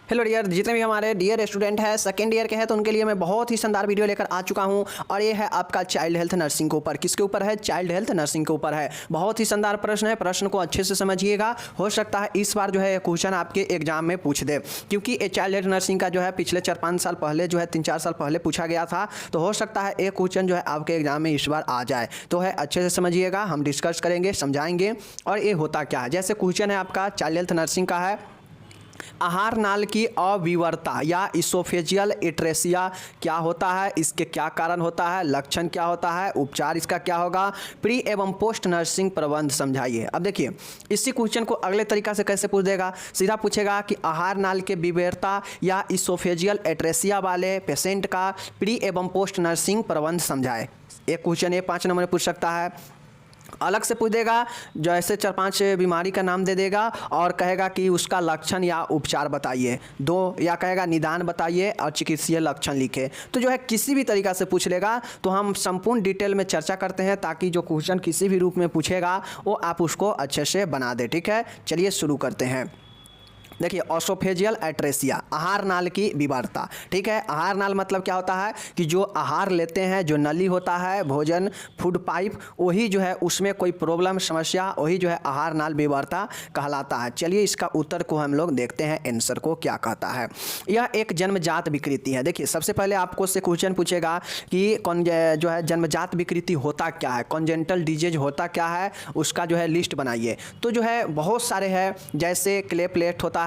Hello dear, जितने भी हमारे डियर स्टूडेंट हैं सेकेंड ईयर के हैं तो उनके लिए मैं बहुत ही शानदार वीडियो लेकर आ चुका हूं। और ये है आपका चाइल्ड हेल्थ नर्सिंग के ऊपर। किसके ऊपर है? चाइल्ड हेल्थ नर्सिंग के ऊपर है। बहुत ही शानदार प्रश्न है, प्रश्न को अच्छे से समझिएगा। हो सकता है इस बार जो है क्वेश्चन आपके एग्जाम में पूछ दे, क्योंकि ये चाइल्ड हेल्थ नर्सिंग का जो है पिछले 4-5 साल पहले जो है 3-4 साल पहले पूछा गया था। तो हो सकता है एक क्वेश्चन जो है आपके एग्जाम में इस बार आ जाए। तो है अच्छे से समझिएगा, हम डिस्कस करेंगे, समझाएंगे। और ये होता क्या है, जैसे क्वेश्चन है आपका चाइल्ड हेल्थ नर्सिंग का है, आहार नाल की अविवरता या इसोफेजियल एट्रेसिया क्या होता है, इसके क्या कारण होता है, लक्षण क्या होता है, उपचार इसका क्या होगा, प्री एवं पोस्ट नर्सिंग प्रबंध समझाइए। अब देखिए इसी क्वेश्चन को अगले तरीका से कैसे पूछ देगा, सीधा पूछेगा कि आहार नाल के विवरता या इसोफेजियल एट्रेसिया वाले पेशेंट का प्री एवं पोस्ट नर्सिंग प्रबंध समझाए। एक क्वेश्चन ये 5 नंबर में पूछ सकता है। अलग से पूछ देगा, जैसे 4-5 बीमारी का नाम दे देगा और कहेगा कि उसका लक्षण या उपचार बताइए, 2 या कहेगा निदान बताइए और चिकित्सीय लक्षण लिखे। तो जो है किसी भी तरीका से पूछ लेगा तो हम संपूर्ण डिटेल में चर्चा करते हैं, ताकि जो क्वेश्चन किसी भी रूप में पूछेगा वो आप उसको अच्छे से बना दे। ठीक है, चलिए शुरू करते हैं। देखिए ओसोफेजियल एट्रेसिया, आहार नाल की विवरता। ठीक है, आहार नाल मतलब क्या होता है कि जो आहार लेते हैं, जो नली होता है भोजन फूड पाइप, वही जो है उसमें कोई प्रॉब्लम समस्या, वही जो है आहार नाल विवरता कहलाता है। चलिए इसका उत्तर को हम लोग देखते हैं, आंसर को क्या कहता है। यह एक जन्मजात विकृति है। देखिए सबसे पहले आपको से क्वेश्चन पूछेगा कि कौन जो है जन्मजात विकृति होता क्या है, कॉन्जेनिटल डिजीज होता क्या है, उसका जो है लिस्ट बनाइए। तो जो है बहुत सारे हैं, जैसे क्लेपलेट होता है,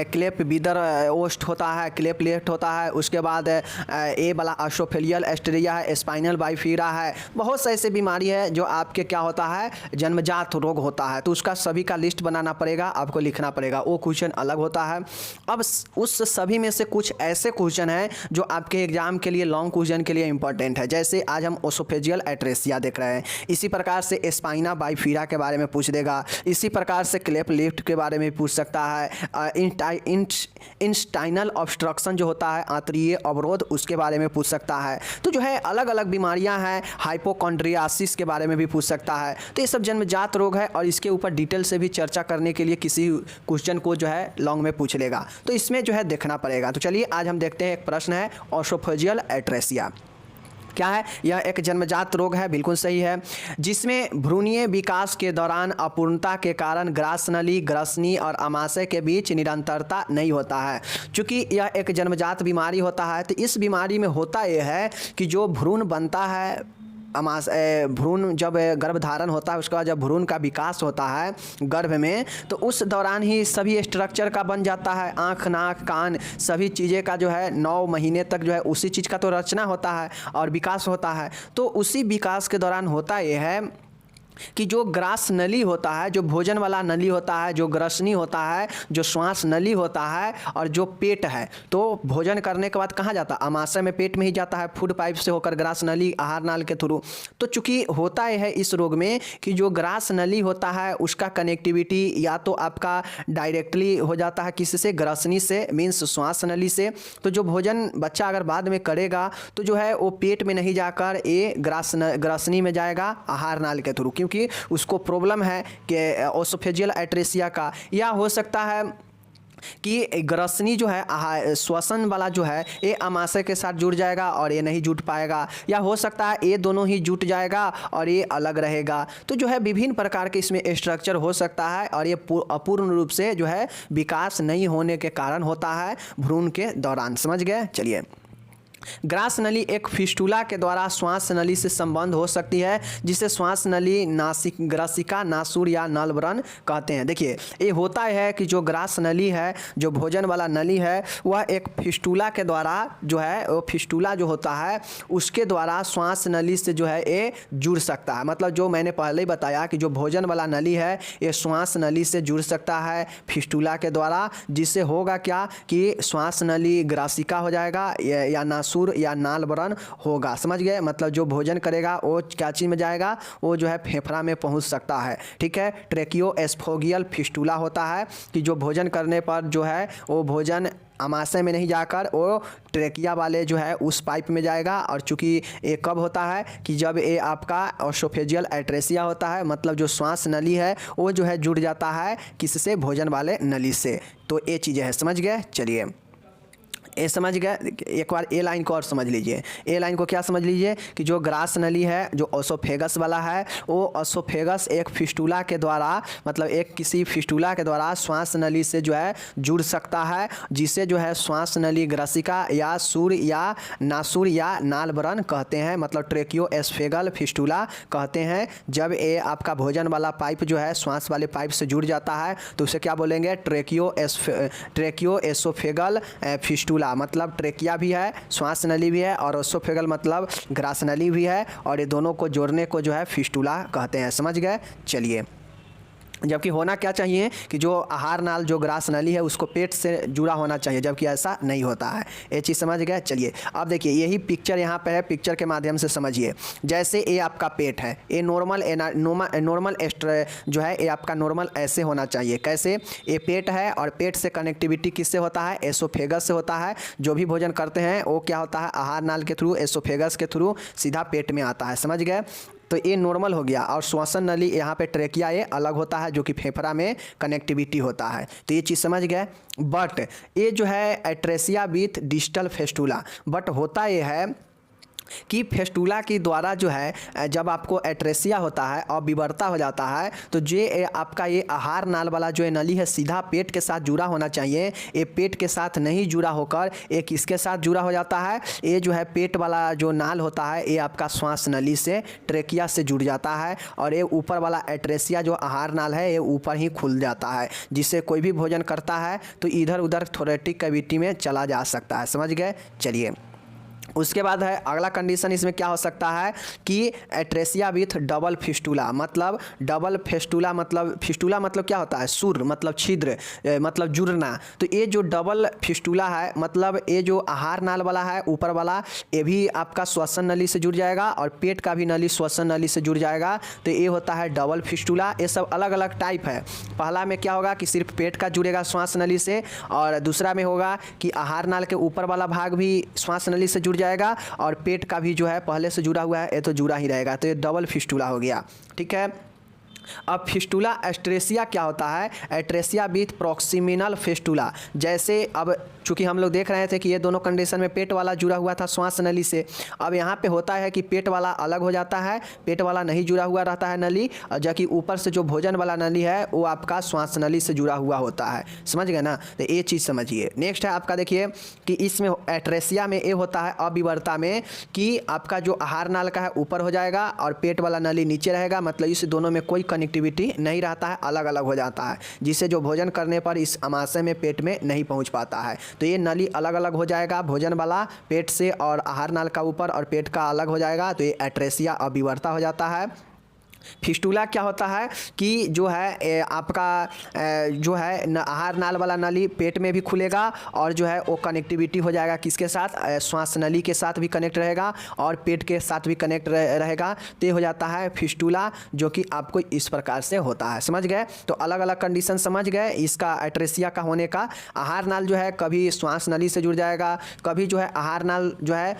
क्लेप बिदर ओस्ट होता है, क्लेपलेट होता है, उसके बाद ए वाला ओसोफेजियल एस्टेरिया है, स्पाइनल बाइफीरा है। बहुत से ऐसे बीमारी है जो आपके क्या होता है जन्मजात रोग होता है। तो उसका सभी का लिस्ट बनाना पड़ेगा, आपको लिखना पड़ेगा, वो क्वेश्चन अलग होता है। अब उस सभी में से कुछ ऐसे क्वेश्चन हैं जो आपके एग्जाम के लिए लॉन्ग क्वेश्चन के लिए इंपॉर्टेंट है। जैसे आज हम ओसोफेजियल एट्रेसिया देख रहे हैं, इसी प्रकार से स्पाइना बाइफीरा के बारे में पूछ देगा, इसी प्रकार से क्लेपलेट के बारे में पूछ सकता है, इंस्टाइनल ऑब्स्ट्रक्शन जो होता है आंतरीय अवरोध, उसके बारे में पूछ सकता है। तो जो है अलग अलग बीमारियां हैं, हाइपोकॉन्ड्रियासिस के बारे में भी पूछ सकता है। तो ये सब जन्मजात रोग है और इसके ऊपर डिटेल से भी चर्चा करने के लिए किसी क्वेश्चन को जो है लॉन्ग में पूछ लेगा, तो इसमें जो है देखना पड़ेगा। तो चलिए आज हम देखते हैं, एक प्रश्न है ओसोफेजियल एट्रेसिया क्या है। यह एक जन्मजात रोग है, बिल्कुल सही है, जिसमें भ्रूणीय विकास के दौरान अपूर्णता के कारण ग्रासनली, ग्रसनी और आमाशय के बीच निरंतरता नहीं होता है। चूँकि यह एक जन्मजात बीमारी होता है, तो इस बीमारी में होता यह है कि जो भ्रूण बनता है, भ्रूण जब गर्भधारण होता है, उसके बाद जब भ्रूण का विकास होता है गर्भ में, तो उस दौरान ही सभी स्ट्रक्चर का बन जाता है, आँख नाक कान सभी चीज़ें का जो है 9 महीने तक जो है उसी चीज़ का तो रचना होता है और विकास होता है। तो उसी विकास के दौरान होता यह है कि जो ग्रास नली होता है, जो भोजन वाला नली होता है, जो ग्रसनी होता है, जो श्वास नली होता है और जो पेट है, तो भोजन करने के बाद कहाँ जाता है, आमाशय में, पेट में ही जाता है, फूड पाइप से होकर ग्रास नली आहार नाल के थ्रू। तो चूंकि होता यह है इस रोग में कि जो ग्रास नली होता है उसका कनेक्टिविटी या तो आपका डायरेक्टली हो जाता है किससे, ग्रसनी से, मीन्स श्वास नली से। तो जो भोजन बच्चा अगर बाद में करेगा तो जो है वो पेट में नहीं जाकर ये ग्रसनी में जाएगा आहार नाल के थ्रू, कि उसको प्रॉब्लम है कि ओसोफेजियल एट्रेसिया का। या हो सकता है कि ग्रसनी जो है श्वसन वाला जो है ये आमाशय के साथ जुड़ जाएगा और ये नहीं जुट पाएगा, या हो सकता है ये दोनों ही जुट जाएगा और ये अलग रहेगा। तो जो है विभिन्न प्रकार के इसमें स्ट्रक्चर हो सकता है और ये अपूर्ण रूप से जो है विकास नहीं होने के कारण होता है भ्रूण के दौरान। समझ गए? चलिए, ग्रास नली एक फिस्टुला के द्वारा श्वास नली से संबंध हो सकती है, जिसे श्वास नली ग्रासिका नासूर या नलव्रण कहते हैं। देखिए ये होता है कि जो ग्रास नली है, जो भोजन वाला नली है, वह एक फिस्टुला के द्वारा जो है, वो फिस्टुला जो होता है उसके द्वारा श्वास नली से जो है ये जुड़ सकता है। मतलब जो मैंने पहले ही बताया कि जो भोजन वाला नली है ये श्वास नली से जुड़ सकता है फिस्टुला के द्वारा, जिससे होगा क्या कि श्वास नली ग्रासिका हो जाएगा या नासूर या नाल बरन होगा। समझ गए, मतलब जो भोजन करेगा वो क्या चीज़ में जाएगा, वो जो है फेफड़ा में पहुंच सकता है। ठीक है, ट्रेकियो एस्फोगियल फिस्टूला होता है कि जो भोजन करने पर जो है वो भोजन आमाशय में नहीं जाकर वो ट्रेकिया वाले जो है उस पाइप में जाएगा। और चूंकि ये कब होता है कि जब ये आपका ओसोफेजियल एट्रेसिया होता है, मतलब जो श्वास नली है वो जो है जुड़ जाता है किससे, भोजन वाले नली से। तो ये चीज़ें हैं, समझ गए। चलिए ये समझ गए, एक बार ए लाइन को और समझ लीजिए। ए लाइन को क्या समझ लीजिए कि जो ग्रास नली है जो ओसोफेगस वाला है, वो ओसोफेगस एक फिस्टूला के द्वारा, मतलब एक किसी फिस्टूला के द्वारा श्वास नली से जो है जुड़ सकता है, जिसे जो है श्वास नली ग्रसिका या सूर या नासूर या नालबरन कहते हैं, मतलब ट्रेकियो एस्फेगल फिस्टूला कहते हैं। जब ये आपका भोजन वाला पाइप जो है श्वास वाले पाइप से जुड़ जाता है तो उसे क्या बोलेंगे, ट्रेकियो एसोफेगल फिस्टूला। मतलब ट्रेकिया भी है, श्वास नली भी है, और ओसोफेगल मतलब ग्रास नली भी है, और ये दोनों को जोड़ने को जो है फिस्टूला कहते हैं। समझ गए। चलिए, जबकि होना क्या चाहिए कि जो आहार नाल जो ग्रास नली है उसको पेट से जुड़ा होना चाहिए, जबकि ऐसा नहीं होता है। ये चीज़ समझ गए। चलिए अब देखिए, यही पिक्चर यहाँ पे है, पिक्चर के माध्यम से समझिए। जैसे ये आपका पेट है, ये नॉर्मल जो है ये आपका नॉर्मल ऐसे होना चाहिए। कैसे, ये पेट है और पेट से कनेक्टिविटी किससे होता है, एसोफेगस से होता है। जो भी भोजन करते हैं वो क्या होता है, आहार नाल के थ्रू, एसोफेगस के थ्रू सीधा पेट में आता है। समझ गए। तो ये नॉर्मल हो गया। और श्वसन नली यहाँ पे ट्रेकिया ये अलग होता है, जो कि फेफड़ा में कनेक्टिविटी होता है। तो ये चीज़ समझ गए। बट ये जो है atresia with distal fistula, but होता ये है कि फेस्टूला के द्वारा जो है जब आपको एट्रेसिया होता है और विवर्ता हो जाता है, तो जो आपका ये आहार नाल वाला जो नली है सीधा पेट के साथ जुड़ा होना चाहिए, ये पेट के साथ नहीं जुड़ा होकर ये किसके साथ जुड़ा हो जाता है, ये जो है पेट वाला जो नाल होता है ये आपका श्वास नली से ट्रेकिया से जुड़ जाता है, और ये ऊपर वाला एट्रेसिया जो आहार नाल है ये ऊपर ही खुल जाता है, जिससे कोई भी भोजन करता है तो इधर उधर थोरेटिक कैविटी में चला जा सकता है। समझ गए। चलिए उसके बाद है अगला कंडीशन, इसमें क्या हो सकता है कि एट्रेसिया विथ डबल फिस्टूला, मतलब डबल फिस्टूला मतलब क्या होता है, सुर मतलब छिद्र, मतलब जुड़ना। तो ये जो डबल फिस्टूला है, मतलब ये जो आहार नाल वाला है ऊपर वाला, ये भी आपका श्वसन नली से जुड़ जाएगा और पेट का भी नली श्वसन नली से जुड़ जाएगा। तो ये होता है डबल फिस्टूला। ये सब अलग अलग टाइप है। पहला में क्या होगा कि सिर्फ पेट का जुड़ेगा श्वास नली से, और दूसरा में होगा कि आहार नाल के ऊपर वाला भाग भी श्वास नली से जुड़ जाएगा, और पेट का भी जो है पहले से जुड़ा हुआ है ये तो जुड़ा ही रहेगा। तो ये डबल फिस्टूला हो गया। ठीक है। अब फिस्टूला एस्ट्रेसिया क्या होता है, एट्रेसिया विथ प्रॉक्सिमिनल फिस्टूला। जैसे अब चूंकि हम लोग देख रहे थे कि ये दोनों कंडीशन में पेट वाला जुड़ा हुआ था श्वास नली से, अब यहाँ पे होता है कि पेट वाला अलग हो जाता है, पेट वाला नहीं जुड़ा हुआ रहता है नली, जबकि ऊपर से जो भोजन वाला नली है वो आपका श्वास नली से जुड़ा हुआ होता है। समझ गए ना। तो ये चीज़ समझिए। नेक्स्ट है आपका, देखिए कि इसमें एट्रेसिया में ये होता है अविवर्ता में कि आपका जो आहार नाल का है ऊपर हो जाएगा और पेट वाला नली नीचे रहेगा, मतलब इस दोनों में कोई कनेक्टिविटी नहीं रहता है, अलग अलग हो जाता है, जिससे जो भोजन करने पर इस आमाशय में पेट में नहीं पहुंच पाता है। तो ये नली अलग अलग हो जाएगा, भोजन वाला पेट से और आहार नाल का ऊपर और पेट का अलग हो जाएगा। तो ये एट्रेसिया अविवर्ता हो जाता है। फिस्टूला क्या होता है कि जो है आपका जो है आहार नाल वाला नली पेट में भी खुलेगा, और जो है वो कनेक्टिविटी हो जाएगा किसके साथ, श्वास नली के साथ भी कनेक्ट रहेगा और पेट के साथ भी कनेक्ट रहेगा। तो हो जाता है फिस्टूला, जो कि आपको इस प्रकार से होता है। समझ गए। तो अलग अलग कंडीशन समझ गए इसका एट्रेसिया का होने का। आहार नाल जो है कभी श्वास नली से जुड़ जाएगा, कभी जो है आहार नाल जो है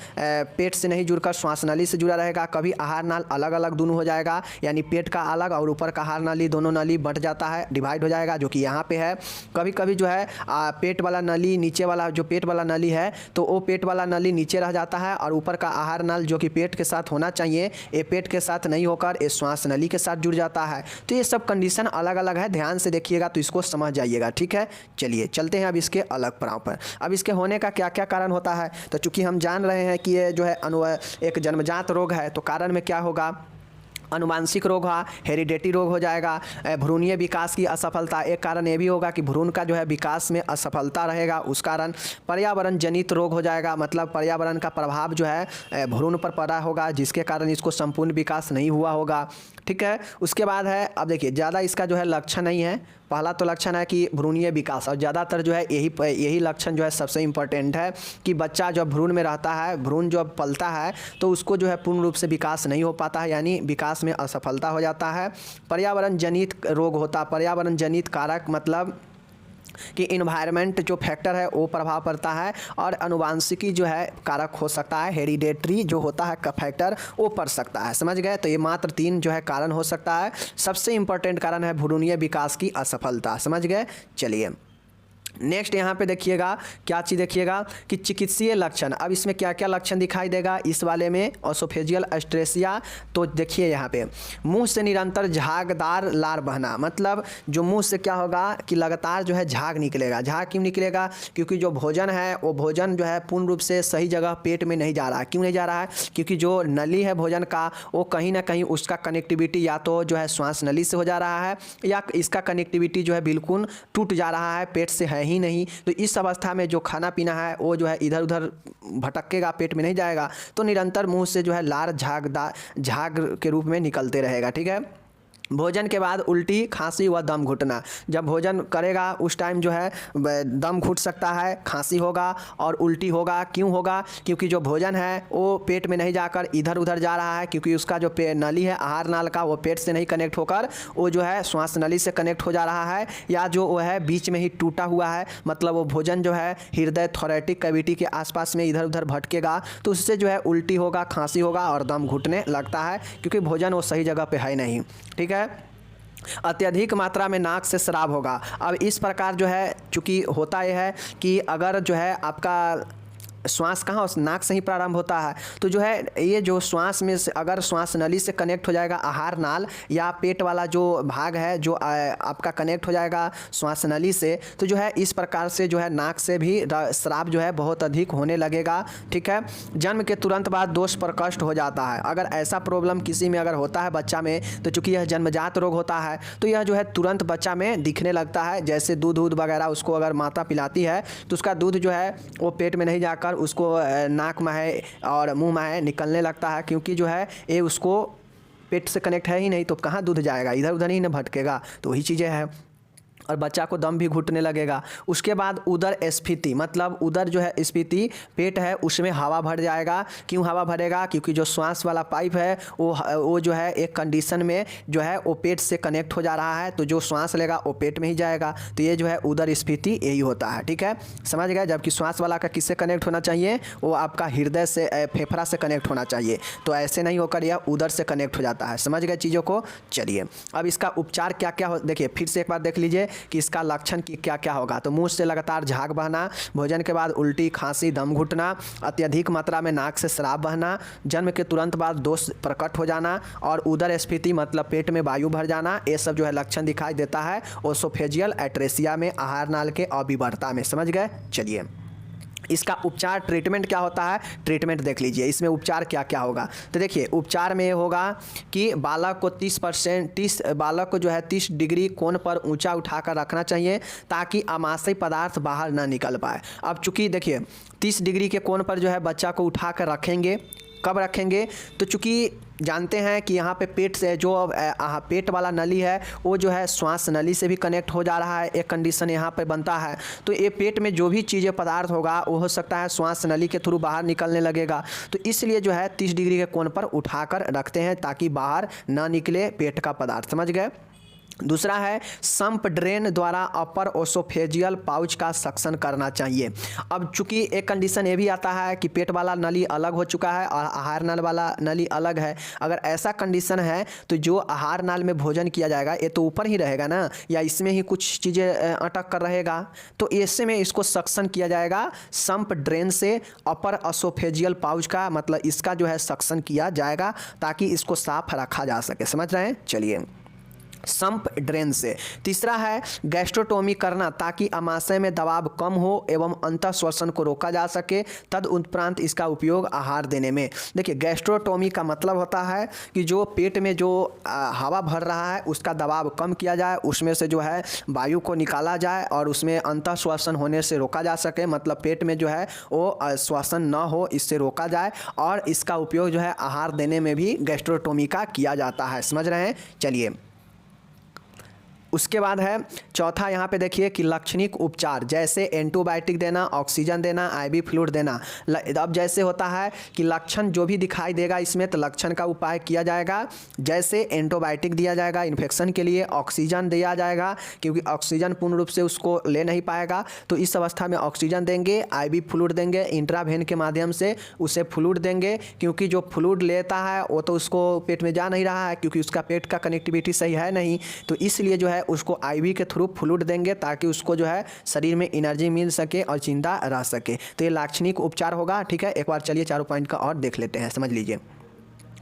पेट से नहीं जुड़कर श्वास नली से जुड़ा रहेगा, कभी आहार नाल अलग अलग दोनों हो जाएगा, यानी पेट का अलग और ऊपर का आहार नली दोनों नली बंट जाता है, डिवाइड हो जाएगा, जो कि यहाँ पे है। कभी कभी जो है पेट वाला नली, नीचे वाला जो पेट वाला नली है तो वो पेट वाला नली नीचे रह जाता है, और ऊपर का आहार नल जो कि पेट के साथ होना चाहिए ये पेट के साथ नहीं होकर ये श्वास नली के साथ जुड़ जाता है। तो ये सब कंडीशन अलग अलग है, ध्यान से देखिएगा तो इसको समझ जाइएगा। ठीक है। चलिए चलते हैं अब इसके अलग पड़ाव पर। अब इसके होने का क्या क्या कारण होता है, तो चूंकि हम जान रहे हैं कि ये जो है एक जन्मजात रोग है, तो कारण में क्या होगा, अनुवांशिक रोग हुआ, हेरिडेटी रोग हो जाएगा, भ्रूणीय विकास की असफलता, एक कारण ये भी होगा कि भ्रूण का जो है विकास में असफलता रहेगा, उस कारण पर्यावरण जनित रोग हो जाएगा, मतलब पर्यावरण का प्रभाव जो है भ्रूण पर पड़ा होगा, जिसके कारण इसको संपूर्ण विकास नहीं हुआ होगा। ठीक है। उसके बाद है, अब देखिए ज़्यादा इसका जो है लक्षण नहीं है, पहला तो लक्षण है कि भ्रूणीय विकास, और ज़्यादातर जो है यही लक्षण जो है सबसे इम्पोर्टेंट है कि बच्चा जब भ्रूण में रहता है, भ्रूण जब पलता है तो उसको जो है पूर्ण रूप से विकास नहीं हो पाता है, यानी विकास में असफलता हो जाता है। पर्यावरण जनित रोग होता है, पर्यावरण जनित कारक मतलब कि इन्वायरमेंट जो फैक्टर है वो प्रभाव पड़ता है, और अनुवांशिकी जो है कारक हो सकता है, हेरिडेटरी जो होता है का फैक्टर वो पड़ सकता है। समझ गए? तो ये मात्र 3 जो है कारण हो सकता है। सबसे इम्पोर्टेंट कारण है भ्रूणीय विकास की असफलता। समझ गए? चलिए नेक्स्ट यहाँ पे देखिएगा, क्या चीज़ देखिएगा कि चिकित्सीय लक्षण। अब इसमें क्या क्या लक्षण दिखाई देगा इस वाले में, ओसोफेजियल एस्ट्रेसिया। तो देखिए यहाँ पे मुंह से निरंतर झागदार लार बहना, मतलब जो मुंह से क्या होगा कि लगातार जो है झाग निकलेगा। झाग क्यों निकलेगा? क्योंकि जो भोजन है वो भोजन जो है पूर्ण रूप से सही जगह पेट में नहीं जा रहा है। क्यों नहीं जा रहा है? क्योंकि जो नली है भोजन का वो कहीं ना कहीं उसका कनेक्टिविटी या तो जो है श्वास नली से हो जा रहा है, या इसका कनेक्टिविटी जो है बिल्कुल टूट जा रहा है, पेट से है ही नहीं। तो इस अवस्था में जो खाना पीना है वो जो है इधर उधर भटकेगा, पेट में नहीं जाएगा, तो निरंतर मुंह से जो है लार झाग के रूप में निकलते रहेगा। ठीक है। भोजन के बाद उल्टी, खांसी व दम घुटना। जब भोजन करेगा उस टाइम जो है दम घुट सकता है, खांसी होगा और उल्टी होगा। क्यों होगा? क्योंकि जो भोजन है वो पेट में नहीं जाकर इधर उधर जा रहा है, क्योंकि उसका जो नली है आहार नाल का वो पेट से नहीं कनेक्ट होकर वो जो है श्वास नली से कनेक्ट हो जा रहा है, या जो वो है बीच में ही टूटा हुआ है, मतलब वो भोजन जो है हृदय थोरेटिक कैविटी के आसपास में इधर उधर भटकेगा, तो उससे जो है उल्टी होगा, खांसी होगा और दम घुटने लगता है, क्योंकि भोजन वो सही जगह पे है नहीं। ठीक है। अत्यधिक मात्रा में नाक से स्राव होगा। अब इस प्रकार जो है चूँकि होता यह है कि अगर जो है आपका श्वास कहाँ उस नाक से ही प्रारंभ होता है, तो जो है ये जो श्वास में से अगर श्वास नली से कनेक्ट हो जाएगा आहार नाल, या पेट वाला जो भाग है जो आपका कनेक्ट हो जाएगा श्वास नली से, तो जो है इस प्रकार से जो है नाक से भी स्राव जो है बहुत अधिक होने लगेगा। ठीक है। जन्म के तुरंत बाद दोष प्रकट हो जाता है। अगर ऐसा प्रॉब्लम किसी में अगर होता है बच्चा में, तो चूँकि यह जन्मजात रोग होता है तो यह जो है तुरंत बच्चा में दिखने लगता है। जैसे दूध वगैरह उसको अगर माता पिलाती है तो उसका दूध जो है वो पेट में नहीं जाकर उसको नाक में है और मुंह में है निकलने लगता है, क्योंकि जो है ये उसको पेट से कनेक्ट है ही नहीं, तो कहाँ दूध जाएगा, इधर उधर ही ना भटकेगा। तो वही चीज़ें हैं, और बच्चा को दम भी घुटने लगेगा। उसके बाद उदर स्फीति, मतलब उदर जो है स्फीति, पेट है उसमें हवा भर जाएगा। क्यों हवा भरेगा? क्योंकि जो श्वास वाला पाइप है वो जो है एक कंडीशन में जो है वो पेट से कनेक्ट हो जा रहा है, तो जो श्वास लेगा वो पेट में ही जाएगा। तो ये जो है उदर स्फीति यही होता है। ठीक है, समझ गए? जबकि श्वास वाला का किससे कनेक्ट होना चाहिए? वो आपका हृदय से, फेफड़ा से कनेक्ट होना चाहिए। तो ऐसे नहीं होकर यह उदर से कनेक्ट हो जाता है। समझ गए चीज़ों को? चलिए अब इसका उपचार क्या क्या हो, देखिए फिर से एक बार देख लीजिए कि इसका लक्षण की क्या क्या होगा। तो मुंह से लगातार झाग बहना, भोजन के बाद उल्टी, खांसी, दम घुटना, अत्यधिक मात्रा में नाक से स्राव बहना, जन्म के तुरंत बाद दोष प्रकट हो जाना, और उदर स्फीति मतलब पेट में वायु भर जाना, ये सब जो है लक्षण दिखाई देता है ओसोफेजियल एट्रेसिया में, आहार नाल के अविवर्ता में। समझ गए? चलिए इसका उपचार, ट्रीटमेंट क्या होता है, ट्रीटमेंट देख लीजिए। इसमें उपचार क्या क्या होगा। तो देखिए उपचार में होगा कि बालक को 30% बालक को जो है 30 डिग्री कोण पर ऊंचा उठाकर रखना चाहिए, ताकि आमाशयी पदार्थ बाहर ना निकल पाए। अब चूँकि देखिए 30 डिग्री के कोण पर जो है बच्चा को उठाकर रखेंगे। कब रखेंगे? तो चूँकि जानते हैं कि यहाँ पे पेट से जो पेट वाला नली है वो जो है श्वास नली से भी कनेक्ट हो जा रहा है, एक कंडीशन यहाँ पे बनता है। तो ये पेट में जो भी चीज़ें पदार्थ होगा वो हो सकता है श्वास नली के थ्रू बाहर निकलने लगेगा। तो इसलिए जो है 30 डिग्री के कोण पर उठाकर रखते हैं, ताकि बाहर ना निकले पेट का पदार्थ। समझ गए? दूसरा है संप ड्रेन द्वारा अपर ओसोफेजियल पाउच का सक्शन करना चाहिए। अब चूंकि एक कंडीशन ये भी आता है कि पेट वाला नली अलग हो चुका है और आहार नाल वाला नली अलग है। अगर ऐसा कंडीशन है तो जो आहार नाल में भोजन किया जाएगा ये तो ऊपर ही रहेगा ना, या इसमें ही कुछ चीज़ें अटक कर रहेगा, तो ऐसे में इसको सक्शन किया जाएगा संप ड्रेन से अपर ओसोफेजियल पाउच का, मतलब इसका जो है सक्शन किया जाएगा ताकि इसको साफ रखा जा सके। समझ रहे हैं? चलिए संप ड्रेन से। तीसरा है गैस्ट्रोटोमी करना, ताकि आमाशय में दबाव कम हो एवं अंतः श्वसन को रोका जा सके। तद उपरांत इसका उपयोग आहार देने में। देखिए गैस्ट्रोटोमी का मतलब होता है कि जो पेट में जो हवा भर रहा है उसका दबाव कम किया जाए, उसमें से जो है वायु को निकाला जाए और उसमें अंतः श्वसन होने से रोका जा सके, मतलब पेट में जो है वो श्वसन न हो, इससे रोका जाए। और इसका उपयोग जो है आहार देने में भी गैस्ट्रोटोमी का किया जाता है। समझ रहे हैं? चलिए उसके बाद है चौथा, यहाँ पे देखिए कि लक्षणिक उपचार, जैसे एंटीबायोटिक देना, ऑक्सीजन देना, आईवी फ्लूइड देना। अब जैसे होता है कि लक्षण जो भी दिखाई देगा इसमें, तो लक्षण का उपाय किया जाएगा। जैसे एंटीबायोटिक दिया जाएगा इन्फेक्शन के लिए, ऑक्सीजन दिया जाएगा क्योंकि ऑक्सीजन पूर्ण रूप से उसको ले नहीं पाएगा, तो इस अवस्था में ऑक्सीजन देंगे, आईवी फ्लूइड देंगे, इंट्रावेन के माध्यम से उसे फ्लूइड देंगे, क्योंकि जो फ्लूइड लेता है वो तो उसको पेट में जा नहीं रहा है, क्योंकि उसका पेट का कनेक्टिविटी सही है नहीं, तो इसलिए जो है उसको आईवी के थ्रू फ्लूइड देंगे ताकि उसको जो है शरीर में एनर्जी मिल सके और जिंदा रह सके। तो ये लाक्षणिक उपचार होगा। ठीक है, एक बार चलिए चारों पॉइंट का और देख लेते हैं, समझ लीजिए।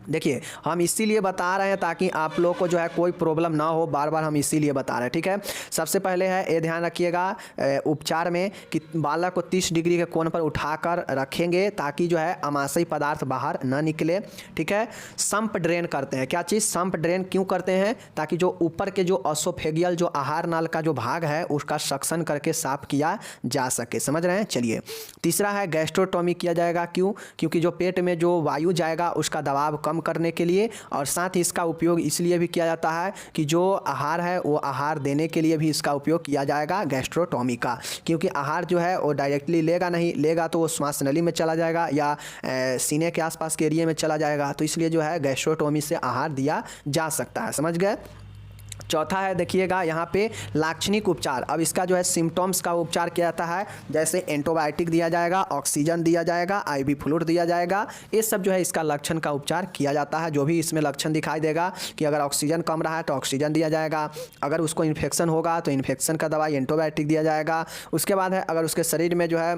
देखिए, हम इसीलिए बता रहे हैं ताकि आप लोग को जो है कोई प्रॉब्लम ना हो, बार बार हम इसीलिए बता रहे हैं। ठीक है, सबसे पहले है ये ध्यान रखिएगा उपचार में कि बालक को 30 डिग्री के कोण पर उठाकर रखेंगे ताकि जो है अमाशयी पदार्थ बाहर ना निकले। ठीक है, संप ड्रेन करते हैं। क्या चीज़? संप ड्रेन क्यों करते हैं? ताकि जो ऊपर के जो असोफेगियल जो आहार नाल का जो भाग है उसका सक्शन करके साफ किया जा सके। समझ रहे हैं? चलिए, तीसरा है गैस्ट्रोटॉमी किया जाएगा। क्यों? क्योंकि जो पेट में जो वायु जाएगा उसका दबाव कम करने के लिए, और साथ ही इसका उपयोग इसलिए भी किया जाता है कि जो आहार है वो आहार देने के लिए भी इसका उपयोग किया जाएगा गैस्ट्रोटॉमी का, क्योंकि आहार जो है वो डायरेक्टली लेगा तो वो श्वास नली में चला जाएगा या सीने के आसपास के एरिया में चला जाएगा, तो इसलिए जो है गैस्ट्रोटॉमी से आहार दिया जा सकता है। समझ गए? चौथा है देखिएगा यहाँ पे लाक्षणिक उपचार। अब इसका जो है सिम्टम्स का उपचार किया जाता है, जैसे एंटीबायोटिक दिया जाएगा, ऑक्सीजन दिया जाएगा, आईवी फ्लूइड दिया जाएगा, ये सब जो है इसका लक्षण का उपचार किया जाता है। जो भी इसमें लक्षण दिखाई देगा कि अगर ऑक्सीजन कम रहा है तो ऑक्सीजन दिया जाएगा, अगर उसको इन्फेक्शन होगा तो इन्फेक्शन का दवाई एंटीबायोटिक दिया जाएगा। उसके बाद है अगर उसके शरीर में जो है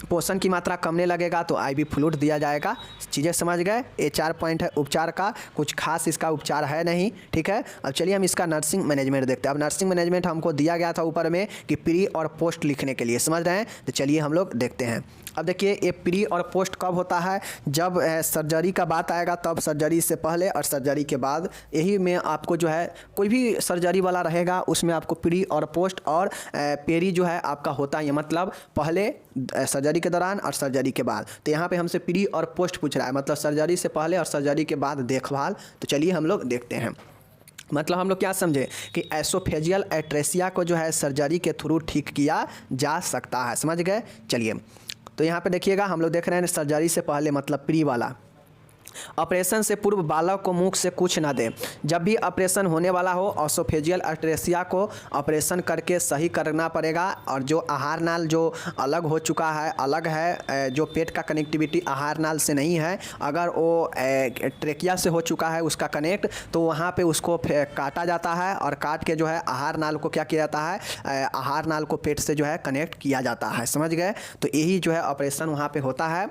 पोषण की मात्रा कमने लगेगा तो आईवी फ्लूइड दिया जाएगा। चीज़ें समझ गए? ये 4 पॉइंट है उपचार का, कुछ खास इसका उपचार है नहीं। ठीक है, अब चलिए हम इसका नर्सिंग मैनेजमेंट देखते हैं। अब नर्सिंग मैनेजमेंट हमको दिया गया था ऊपर में कि प्री और पोस्ट लिखने के लिए, समझ रहे हैं? तो चलिए हम लोग देखते हैं। अब देखिए, ये प्री और पोस्ट कब होता है? जब सर्जरी का बात आएगा तब, सर्जरी से पहले और सर्जरी के बाद। यही में आपको जो है कोई भी सर्जरी वाला रहेगा उसमें आपको प्री और पोस्ट और पेरी जो है आपका होता है, मतलब पहले सर्जरी के दौरान और सर्जरी के बाद। तो यहाँ पे हमसे प्री और पोस्ट पूछ रहा है, मतलब सर्जरी से पहले और सर्जरी के बाद देखभाल। तो चलिए हम लोग देखते हैं। मतलब हम लोग क्या समझे कि एसोफेजियल एट्रेसिया को जो है सर्जरी के थ्रू ठीक किया जा सकता है। समझ गए? चलिए, तो यहाँ पे देखिएगा हम लोग देख रहे हैं सर्जरी से पहले मतलब प्री वाला। ऑपरेशन से पूर्व बालक को मुख से कुछ ना दें। जब भी ऑपरेशन होने वाला हो एसोफेजियल एट्रेसिया को ऑपरेशन करके सही करना पड़ेगा, और जो आहार नाल जो अलग हो चुका है, अलग है, जो पेट का कनेक्टिविटी आहार नाल से नहीं है, अगर वो ट्रेकिया से हो चुका है उसका कनेक्ट, तो वहाँ पे उसको काटा जाता है और काट के जो है आहार नाल को क्या किया जाता है, आहार नाल को पेट से जो है कनेक्ट किया जाता है। समझ गए? तो यही जो है ऑपरेशन वहाँ पे होता है।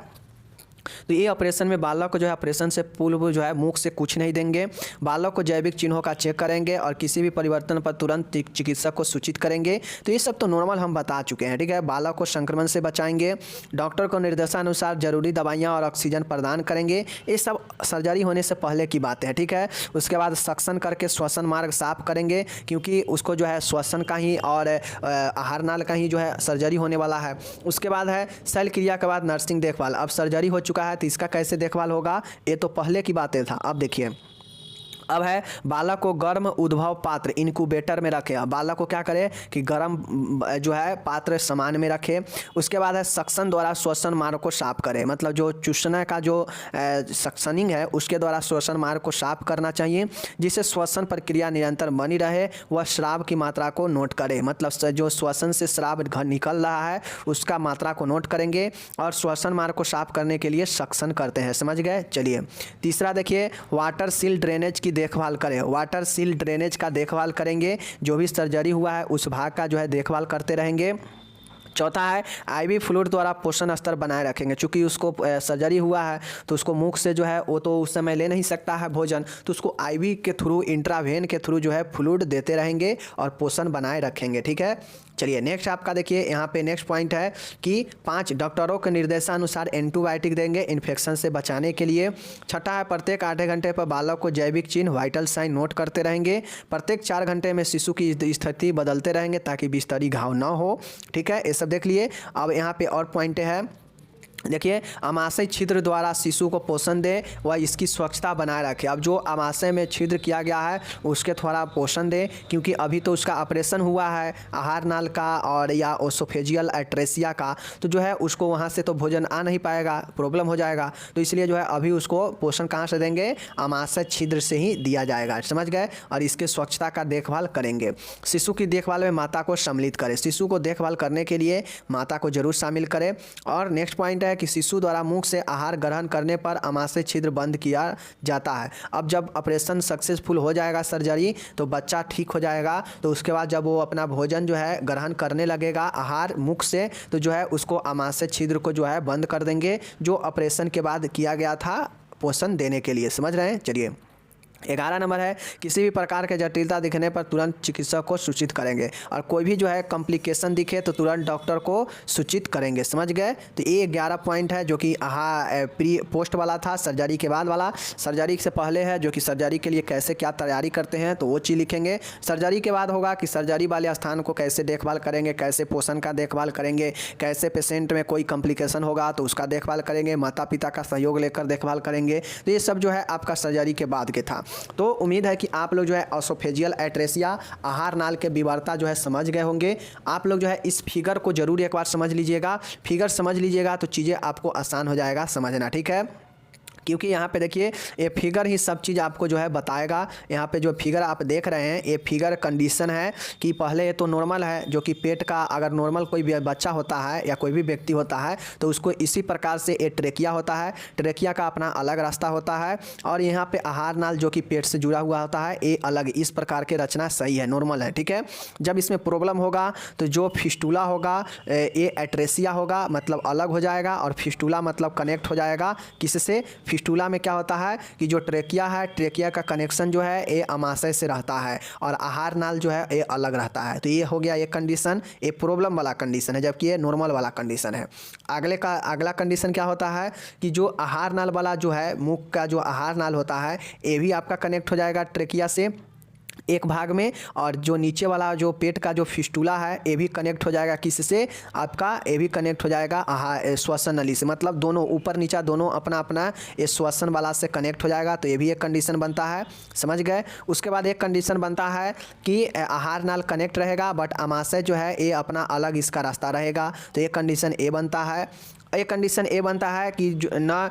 तो ये ऑपरेशन में बालक को जो है ऑपरेशन से पूर्व जो है मुख से कुछ नहीं देंगे। बालक को जैविक चिन्हों का चेक करेंगे और किसी भी परिवर्तन पर तुरंत चिकित्सक को सूचित करेंगे। तो ये सब तो नॉर्मल हम बता चुके हैं। ठीक है, बालक को संक्रमण से बचाएंगे, डॉक्टर को निर्देशानुसार जरूरी दवाइयाँ और ऑक्सीजन प्रदान करेंगे। ये सब सर्जरी होने से पहले की बातें हैं। ठीक है, उसके बाद सक्शन करके श्वसन मार्ग साफ करेंगे, क्योंकि उसको जो है श्वसन का ही और आहार नाल का ही जो है सर्जरी होने वाला है। उसके बाद है शल्य क्रिया के बाद नर्सिंग देखभाल। अब सर्जरी हो चुका है तो इसका कैसे देखभाल होगा, ये तो पहले की बातें था। अब देखिए, अब है बालक को गर्म उद्भव पात्र इनक्यूबेटर में रखें। बालक को क्या करे कि गर्म जो है पात्र सामान में रखे। उसके बाद है सक्शन द्वारा श्वसन मार्ग को साफ करें, मतलब जो चूसने का जो सक्शनिंग है उसके द्वारा श्वसन मार्ग को साफ करना चाहिए, जिससे श्वसन प्रक्रिया निरंतर बनी रहे। वह श्राव की मात्रा को नोट करे, मतलब जो श्वसन से श्राव निकल रहा है उसका मात्रा को नोट करेंगे और श्वसन मार्ग को साफ करने के लिए सक्शन करते हैं। समझ गए? चलिए, तीसरा देखिए, वाटर सील ड्रेनेज की देखभाल करें। वाटर सील ड्रेनेज का देखभाल करेंगे, जो भी सर्जरी हुआ है उस भाग का जो है देखभाल करते रहेंगे। चौथा है आईवी फ्लूइड द्वारा पोषण स्तर बनाए रखेंगे। चूँकि उसको सर्जरी हुआ है तो उसको मुख से जो है वो तो उस समय ले नहीं सकता है भोजन, तो उसको आईवी के थ्रू, इंट्रावेन के थ्रू जो है फ्लूइड देते रहेंगे और पोषण बनाए रखेंगे। ठीक है, चलिए नेक्स्ट आपका देखिए, यहाँ पे नेक्स्ट पॉइंट है कि 5 डॉक्टरों के निर्देशानुसार एंटीबायोटिक देंगे इन्फेक्शन से बचाने के लिए। छठा है प्रत्येक आधे घंटे पर बालक को जैविक चिन्ह वाइटल साइन नोट करते रहेंगे। प्रत्येक 4 घंटे में शिशु की स्थिति बदलते रहेंगे ताकि बिस्तरी घाव ना हो। ठीक है, ये सब देख लिए। अब यहाँ पे और पॉइंट है देखिए, आमाशय छिद्र द्वारा शिशु को पोषण दे व इसकी स्वच्छता बनाए रखे। अब जो आमाशय में छिद्र किया गया है उसके थोड़ा पोषण दे, क्योंकि अभी तो उसका ऑपरेशन हुआ है आहार नाल का और या ओसोफेजियल एट्रेसिया का, तो जो है उसको वहाँ से तो भोजन आ नहीं पाएगा, प्रॉब्लम हो जाएगा। तो इसलिए जो है अभी उसको पोषण कहाँ से देंगे, आमाशय छिद्र से ही दिया जाएगा, समझ गए। और इसके स्वच्छता का देखभाल करेंगे। शिशु की देखभाल में माता को सम्मिलित करें। शिशु को देखभाल करने के लिए माता को जरूर शामिल करें। और नेक्स्ट पॉइंट है कि शिशु द्वारा मुख से आहार ग्रहण करने पर आमाशय छिद्र बंद किया जाता है। अब जब ऑपरेशन सक्सेसफुल हो जाएगा, सर्जरी, तो बच्चा ठीक हो जाएगा, तो उसके बाद जब वो अपना भोजन जो है ग्रहण करने लगेगा आहार मुख से, तो जो है उसको आमाशय छिद्र को जो है बंद कर देंगे, जो ऑपरेशन के बाद किया गया था पोषण देने के लिए, समझ रहे हैं। चलिए 11 नंबर है, किसी भी प्रकार के जटिलता दिखने पर तुरंत चिकित्सक को सूचित करेंगे। और कोई भी जो है कॉम्प्लिकेशन दिखे तो तुरंत डॉक्टर को सूचित करेंगे, समझ गए। तो ये 11 पॉइंट है जो कि प्री पोस्ट वाला था, सर्जरी के बाद वाला। सर्जरी से पहले है जो कि सर्जरी के लिए कैसे क्या तैयारी करते हैं, तो वो चीज़ लिखेंगे। सर्जरी के बाद होगा कि सर्जरी वाले स्थान को कैसे देखभाल करेंगे, कैसे पोषण का देखभाल करेंगे, कैसे पेशेंट में कोई कॉम्प्लिकेशन होगा तो उसका देखभाल करेंगे, माता पिता का सहयोग लेकर देखभाल करेंगे। तो ये सब जो है आपका सर्जरी के बाद के था। तो उम्मीद है कि आप लोग जो है ओसोफेजियल एट्रेसिया आहार नाल के विवरता जो है समझ गए होंगे। आप लोग जो है इस फिगर को जरूर एक बार समझ लीजिएगा। फिगर समझ लीजिएगा तो चीज़ें आपको आसान हो जाएगा समझना, ठीक है। क्योंकि यहाँ पे देखिए ये फिगर ही सब चीज़ आपको जो है बताएगा। यहाँ पे जो फिगर आप देख रहे हैं ये फिगर कंडीशन है कि पहले तो नॉर्मल है, जो कि पेट का अगर नॉर्मल कोई भी बच्चा होता है या कोई भी व्यक्ति होता है तो उसको इसी प्रकार से ये ट्रेकिया होता है। ट्रेकिया का अपना अलग रास्ता होता है और यहाँ पे आहार नाल जो कि पेट से जुड़ा हुआ होता है ये अलग, इस प्रकार के रचना सही है, नॉर्मल है, ठीक है। जब इसमें प्रॉब्लम होगा तो जो फिस्टूला होगा ये एट्रेसिया होगा, मतलब अलग हो जाएगा, और फिस्टूला मतलब कनेक्ट हो जाएगा किससे, फिस्टूला में क्या होता है कि जो ट्रेकिया है, ट्रेकिया का कनेक्शन जो है ये आमाशय से रहता है और आहार नाल जो है ये अलग रहता है। तो ये हो गया ये कंडीशन, ये प्रॉब्लम वाला कंडीशन है, जबकि ये नॉर्मल वाला कंडीशन है। अगला कंडीशन क्या होता है कि जो आहार नाल वाला जो है, मुख का जो आहार नाल होता है ये भी आपका कनेक्ट हो जाएगा ट्रेकिया से एक भाग में, और जो नीचे वाला जो पेट का जो फिस्टूला है ये भी कनेक्ट हो जाएगा किससे, आपका ये भी कनेक्ट हो जाएगा श्वसन नली से, मतलब दोनों ऊपर नीचा दोनों अपना अपना ये श्वसन वाला से कनेक्ट हो जाएगा। तो ये भी एक कंडीशन बनता है, समझ गए। उसके बाद एक कंडीशन बनता है कि आहार नाल कनेक्ट रहेगा बट आमाशय जो है ये अपना अलग इसका रास्ता रहेगा। तो ये कंडीशन ए बनता है। एक कंडीशन ए बनता है कि जो ना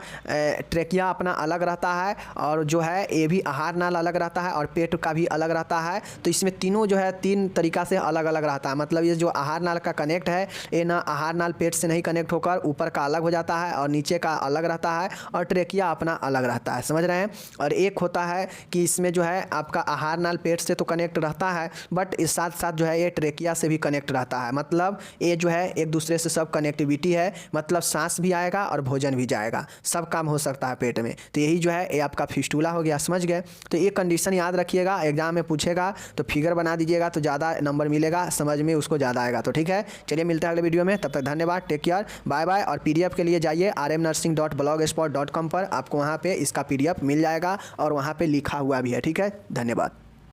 ट्रेकिया अपना अलग रहता है और जो है ये भी आहार नाल अलग रहता है और पेट का भी अलग रहता है। तो इसमें तीनों जो है तीन तरीक़ा से अलग अलग रहता है, मतलब ये जो आहार नाल का कनेक्ट है ये ना आहार नाल पेट से नहीं कनेक्ट होकर ऊपर का अलग हो जाता है और नीचे का अलग रहता है और ट्रेकिया अपना अलग रहता है, समझ रहे हैं। और एक होता है कि इसमें जो है आपका आहार नाल पेट से तो कनेक्ट रहता है बट इस साथ साथ जो है ये ट्रेकिया से भी कनेक्ट रहता है, मतलब ये जो है एक दूसरे से सब कनेक्टिविटी है, मतलब सांस भी आएगा और भोजन भी जाएगा, सब काम हो सकता है पेट में। तो यही जो है ये आपका फिस्टूला हो गया, समझ गए। तो ये कंडीशन याद रखिएगा, एग्जाम में पूछेगा तो फिगर बना दीजिएगा तो ज़्यादा नंबर मिलेगा, समझ में उसको ज़्यादा आएगा। तो ठीक है, चलिए मिलते हैं अगले वीडियो में, तब तक धन्यवाद, टेक केयर, बाय बाय। और PDF के लिए जाइए rmnursing.blogspot.com पर, आपको वहाँ पर इसका PDF मिल जाएगा और वहाँ पर लिखा हुआ भी है, ठीक है। धन्यवाद।